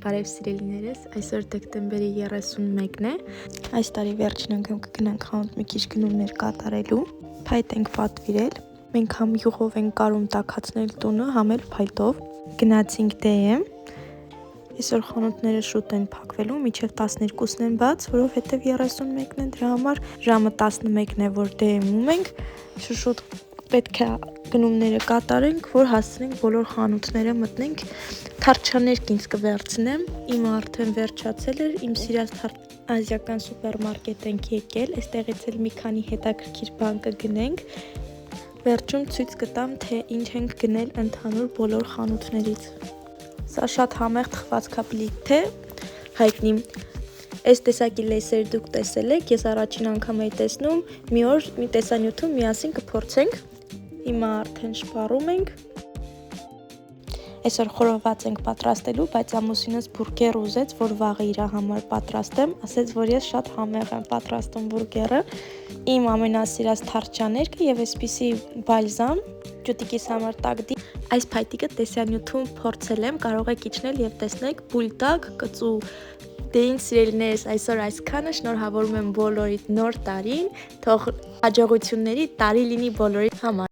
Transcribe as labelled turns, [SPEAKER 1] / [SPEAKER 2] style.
[SPEAKER 1] Բարև սիրելիներս, այսօր դեկտեմբերի 31-ն է։ Այս տարի վերջին անգամ կգնանք խանութ մի քիչ գնումներ կատարելու։ Փայտ ենք պատվիրել։ Մենք համ յուղով ենք կարում տաքացնել տունը, համ էլ փայտով։ Գնացինք DM։ Այսօր խանութները շուտ են փակվելու, մինչև 12-ն են բաց, որովհետև 31-ն է, դրա համար ժամը 11-ն է, որ DM-ում ենք։ Շուտ պետք է գնումները կատարենք, որ հասցնենք բոլոր խանութները մտնենք։ Թարչաներկ ինձ կվերցնեմ, իմը արդեն վերջացել էր, իմ սիրած ազիական սուպերմարկետ ենք եկել, այստեղից էլ մի քանի հետաքրքիր բան կգնենք։ Վերջում ցույց կտամ, թե ինչ ենք գնել ընդհանուր բոլոր խանութներից։ Սա շատ համեղ թխվածքաբլիթ է, հայտնի։ Այս տեսակի լեյսերը դուք տեսել եք, ես առաջին անգամ էի տեսնում, մի օր մի տեսանյութում միասին կփորձենք։ Հիմա արդեն շպարում ենք։ Այսօր խորոված ենք պատրաստելու, բայց ամուսինս բուրգեր ուզեց, որ վաղը իր համար պատրաստեմ, ասեց, որ ես շատ համեղ եմ պատրաստում բուրգերը։ Իմ ամենասիրած թարչաներկը եւ այսպիսի բալզամ, ճուտիկիս համար տակդի։ Այս փայտիկը տեսանյութում փորձել եմ, կարող եք իջնել եւ տեսնեք, բուլտակ, կծու։ Դե ինչ սիրելիներս, այսօր այսքանը, շնորհավորում եմ բոլորիդ նոր տարին, թող հաջողությունների տարի լինի բոլորի համար։